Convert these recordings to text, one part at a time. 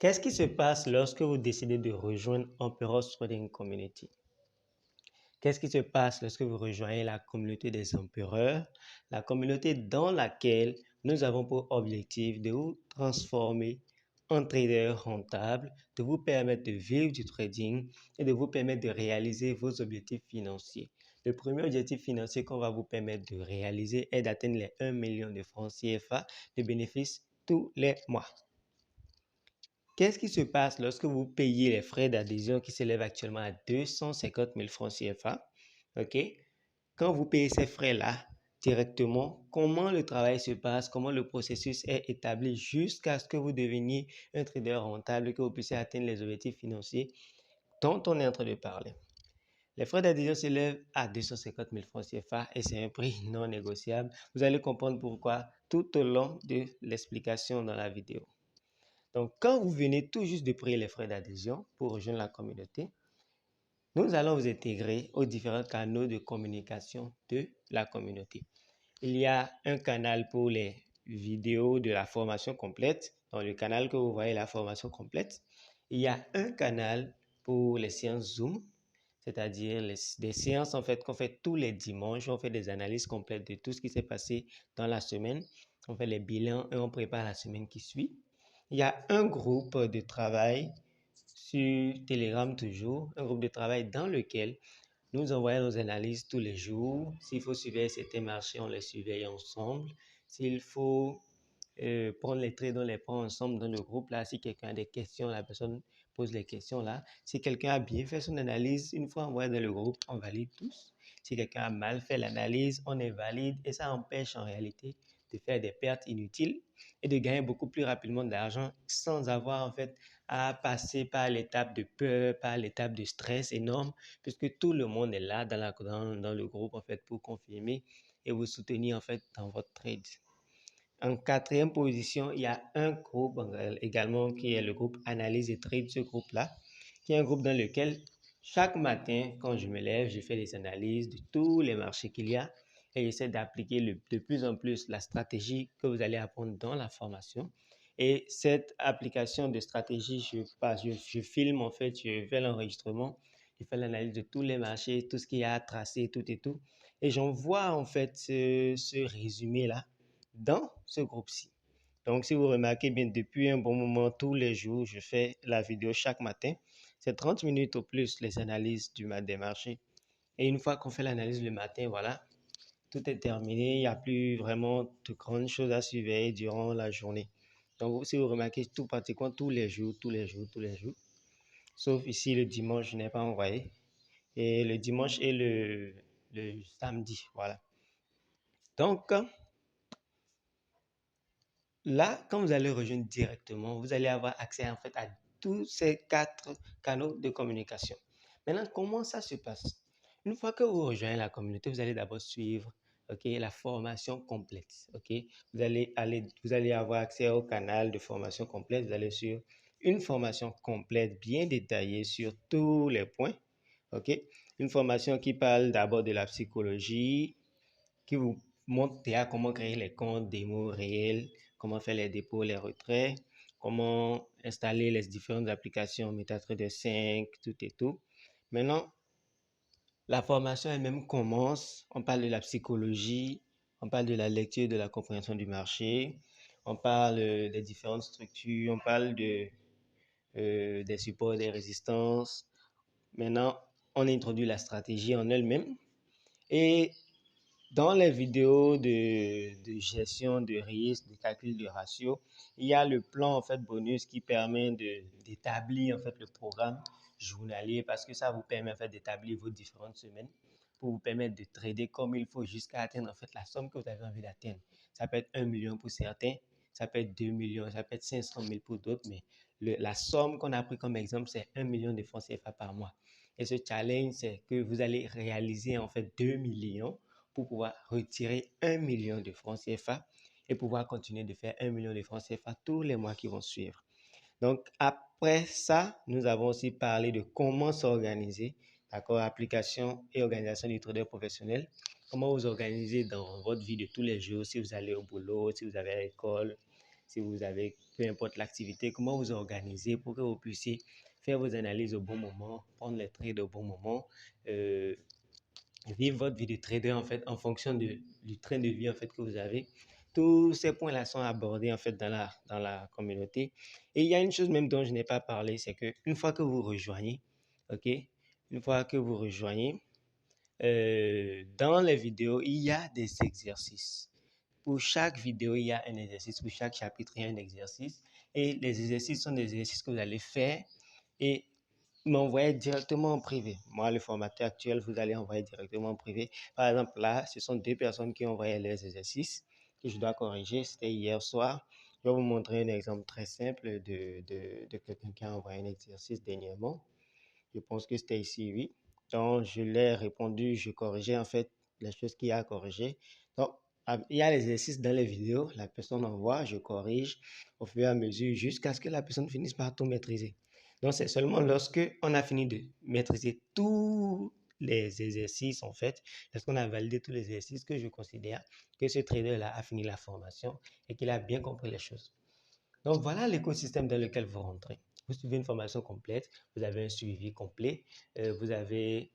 Qu'est-ce qui se passe lorsque vous décidez de rejoindre Emperor's Trading Community? Qu'est-ce qui se passe lorsque vous rejoignez la communauté des empereurs, la communauté dans laquelle nous avons pour objectif de vous transformer en trader rentable, de vous permettre de vivre du trading et de vous permettre de réaliser vos objectifs financiers. Le premier objectif financier qu'on va vous permettre de réaliser est d'atteindre les 1 million de francs CFA de bénéfices tous les mois. Qu'est-ce qui se passe lorsque vous payez les frais d'adhésion qui s'élèvent actuellement à 250 000 francs CFA? OK? Quand vous payez ces frais-là directement, comment le travail se passe, comment le processus est établi jusqu'à ce que vous deveniez un trader rentable et que vous puissiez atteindre les objectifs financiers dont on est en train de parler. Les frais d'adhésion s'élèvent à 250 000 francs CFA et c'est un prix non négociable. Vous allez comprendre pourquoi tout au long de l'explication dans la vidéo. Donc, quand vous venez tout juste de payer les frais d'adhésion pour rejoindre la communauté, nous allons vous intégrer aux différents canaux de communication de la communauté. Il y a un canal pour les vidéos de la formation complète. Dans le canal que vous voyez, la formation complète. Il y a un canal pour les séances Zoom, c'est-à-dire des séances en fait qu'on fait tous les dimanches. On fait des analyses complètes de tout ce qui s'est passé dans la semaine. On fait les bilans et on prépare la semaine qui suit. Il y a un groupe de travail sur Telegram toujours, un groupe de travail dans lequel nous envoyons nos analyses tous les jours. S'il faut surveiller certains marchés, on les surveille ensemble. S'il faut prendre les trades, on les prend ensemble dans le groupe là. Si quelqu'un a des questions, la personne pose les questions là. Si quelqu'un a bien fait son analyse, une fois envoyé dans le groupe, on valide tous. Si quelqu'un a mal fait l'analyse, on invalide et ça empêche en réalité de faire des pertes inutiles et de gagner beaucoup plus rapidement d'argent sans avoir en fait à passer par l'étape de peur, par l'étape de stress énorme, puisque tout le monde est là dans le groupe en fait pour confirmer et vous soutenir en fait dans votre trade. En quatrième position, il y a un groupe également qui est le groupe Analyse et Trade. Ce groupe-là, qui est un groupe dans lequel chaque matin, quand je me lève, je fais des analyses de tous les marchés qu'il y a et j'essaie d'appliquer de plus en plus la stratégie que vous allez apprendre dans la formation. Et cette application de stratégie, je filme en fait, je fais l'enregistrement, je fais l'analyse de tous les marchés, tout ce qu'il y a à tracer, tout et tout. Et j'envoie en fait ce résumé-là dans ce groupe-ci. Donc, si vous remarquez bien, depuis un bon moment, tous les jours, je fais la vidéo chaque matin. C'est 30 minutes au plus les analyses des marchés. Et une fois qu'on fait l'analyse le matin, voilà, tout est terminé. Il n'y a plus vraiment de grandes choses à surveiller durant la journée. Donc, si vous remarquez, tout pratiquement tous les jours. Sauf ici, le dimanche, je n'ai pas envoyé. Et le dimanche et le samedi, voilà. Donc, là, quand vous allez rejoindre directement, vous allez avoir accès en fait à tous ces 4 canaux de communication. Maintenant, comment ça se passe? Une fois que vous rejoignez la communauté, vous allez d'abord suivre la formation complète. Vous allez avoir accès au canal de formation complète. Vous allez sur une formation complète bien détaillée sur tous les points. Une formation qui parle d'abord de la psychologie, qui vous montre déjà comment créer les comptes démo réels, comment faire les dépôts, les retraits, comment installer les différentes applications MetaTrader 5, tout et tout. Maintenant, la formation elle-même commence, on parle de la psychologie, on parle de la lecture, de la compréhension du marché, on parle des différentes structures, on parle des supports, des résistances. Maintenant, on introduit la stratégie en elle-même et dans les vidéos de gestion de risque, de calcul de ratio, il y a le plan en fait bonus qui permet d'établir en fait le programme journalier parce que ça vous permet en fait d'établir vos différentes semaines pour vous permettre de trader comme il faut jusqu'à atteindre en fait la somme que vous avez envie d'atteindre. Ça peut être 1 million pour certains, ça peut être 2 millions, ça peut être 500 000 pour d'autres, mais la somme qu'on a pris comme exemple, c'est 1 million de francs CFA par mois. Et ce challenge, c'est que vous allez réaliser en fait 2 millions pour pouvoir retirer 1 million de francs CFA et pouvoir continuer de faire 1 million de francs CFA tous les mois qui vont suivre. Donc, après ça, nous avons aussi parlé de comment s'organiser, d'accord, application et organisation du trader professionnel. Comment vous organiser dans votre vie de tous les jours, si vous allez au boulot, si vous avez à l'école, si vous avez peu importe l'activité, comment vous organisez pour que vous puissiez faire vos analyses au bon moment, prendre les trades au bon moment, euh, vivre votre vie de trader en fait en fonction du train de vie en fait que vous avez. Tous ces points-là sont abordés en fait dans la communauté. Et il y a une chose même dont je n'ai pas parlé, c'est que une fois que vous rejoignez, ok, une fois que vous rejoignez, dans les vidéos, il y a des exercices. Pour chaque vidéo, il y a un exercice. Pour chaque chapitre, il y a un exercice. Et les exercices sont des exercices que vous allez faire et m'envoyer directement en privé. Moi, le formateur actuel, vous allez envoyer directement en privé. Par exemple, là, ce sont deux personnes qui ont envoyé les exercices que je dois corriger. C'était hier soir. Je vais vous montrer un exemple très simple de quelqu'un qui a envoyé un exercice dernièrement. Je pense que c'était ici, oui. Donc, je l'ai répondu, je corrigeais en fait les choses qu'il y a à corriger. Donc, il y a l'exercice dans les vidéos, la personne envoie, je corrige au fur et à mesure jusqu'à ce que la personne finisse par tout maîtriser. Donc, c'est seulement lorsque on a fini de maîtriser tous les exercices, en fait, lorsqu'on a validé tous les exercices, que je considère que ce trader-là a fini la formation et qu'il a bien compris les choses. Donc, voilà l'écosystème dans lequel vous rentrez. Vous suivez une formation complète, vous avez un suivi complet, vous avez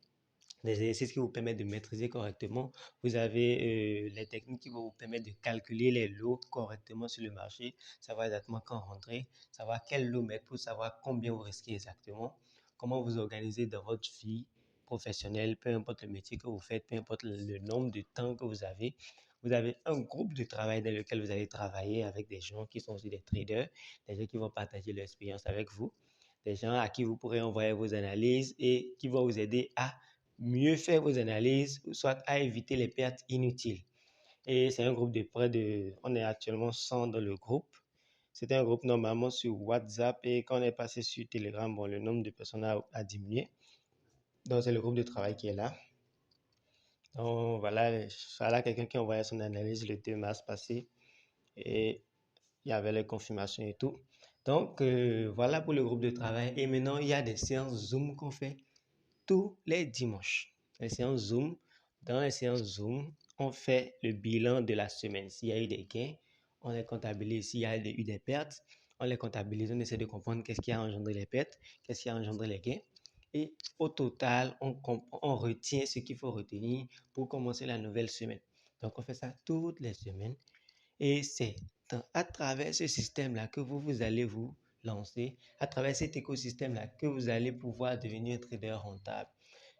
des exercices qui vous permettent de maîtriser correctement, vous avez les techniques qui vont vous permettre de calculer les lots correctement sur le marché, savoir exactement quand rentrer, savoir quel lot mettre pour savoir combien vous risquez exactement, comment vous organiser dans votre vie professionnelle, peu importe le métier que vous faites, peu importe le nombre de temps que vous avez. Vous avez un groupe de travail dans lequel vous allez travailler avec des gens qui sont aussi des traders, des gens qui vont partager leur expérience avec vous, des gens à qui vous pourrez envoyer vos analyses et qui vont vous aider à mieux faire vos analyses, soit à éviter les pertes inutiles. Et c'est un groupe de près de, on est actuellement 100 dans le groupe. C'était un groupe normalement sur WhatsApp et quand on est passé sur Telegram, bon, le nombre de personnes a diminué. Donc c'est le groupe de travail qui est là. Donc voilà quelqu'un qui envoyait son analyse le 2 mars passé et il y avait les confirmations et tout. Donc voilà pour le groupe de travail. Et maintenant, il y a des séances Zoom qu'on fait tous les dimanches. Les séances Zoom. Dans les séances Zoom, on fait le bilan de la semaine. S'il y a eu des gains, on les comptabilise. S'il y a eu des pertes, on les comptabilise. On essaie de comprendre qu'est-ce qui a engendré les pertes, qu'est-ce qui a engendré les gains. Et au total, on retient ce qu'il faut retenir pour commencer la nouvelle semaine. Donc, on fait ça toutes les semaines. Et c'est à travers ce système-là que vous allez vous lancer, à travers cet écosystème-là que vous allez pouvoir devenir un trader rentable.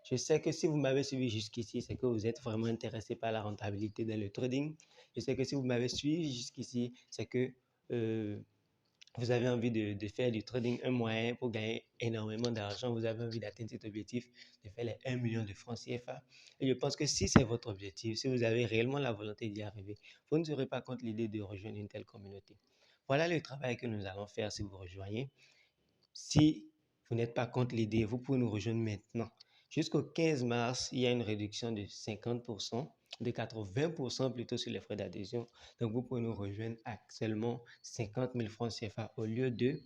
Je sais que si vous m'avez suivi jusqu'ici, c'est que vous êtes vraiment intéressé par la rentabilité dans le trading. Je sais que si vous m'avez suivi jusqu'ici, c'est que euh, vous avez envie de faire du trading un moyen pour gagner énormément d'argent, vous avez envie d'atteindre cet objectif de faire les 1 million de francs CFA. Et je pense que si c'est votre objectif, si vous avez réellement la volonté d'y arriver, vous ne serez pas contre l'idée de rejoindre une telle communauté. Voilà le travail que nous allons faire si vous rejoignez. Si vous n'êtes pas contre l'idée, vous pouvez nous rejoindre maintenant. Jusqu'au 15 mars, il y a une réduction de 50%, de 80% plutôt sur les frais d'adhésion. Donc, vous pouvez nous rejoindre à seulement 50 000 francs CFA au lieu de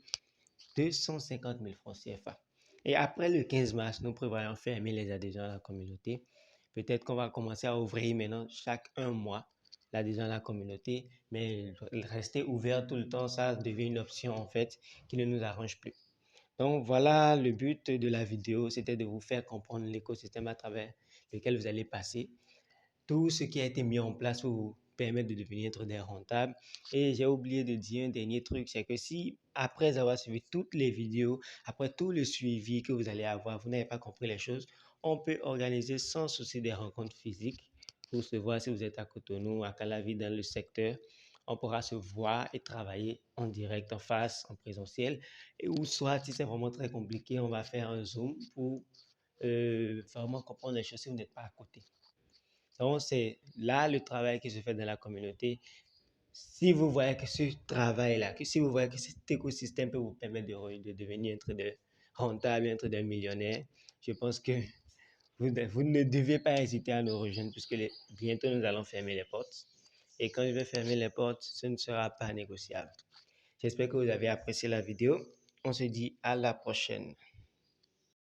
250 000 francs CFA. Et après le 15 mars, nous prévoyons fermer les adhésions à la communauté. Peut-être qu'on va commencer à ouvrir maintenant chaque un mois l'adhésion à la communauté, mais rester ouvert tout le temps, ça devient une option en fait qui ne nous arrange plus. Donc voilà, le but de la vidéo, c'était de vous faire comprendre l'écosystème à travers lequel vous allez passer, tout ce qui a été mis en place pour vous permettre de devenir trader rentable. Et j'ai oublié de dire un dernier truc, c'est que si après avoir suivi toutes les vidéos, après tout le suivi que vous allez avoir, vous n'avez pas compris les choses, on peut organiser sans souci des rencontres physiques pour se voir si vous êtes à Cotonou, à Calavi, dans le secteur. On pourra se voir et travailler en direct, en face, en présentiel. Et ou soit, si c'est vraiment très compliqué, on va faire un Zoom pour vraiment comprendre les choses si vous n'êtes pas à côté. Donc, c'est là le travail qui se fait dans la communauté. Si vous voyez que ce travail-là, que si vous voyez que cet écosystème peut vous permettre de devenir un trader rentable, un trader millionnaire, je pense que vous ne devez pas hésiter à nous rejoindre puisque bientôt nous allons fermer les portes. Et quand je vais fermer les portes, ce ne sera pas négociable. J'espère que vous avez apprécié la vidéo. On se dit à la prochaine.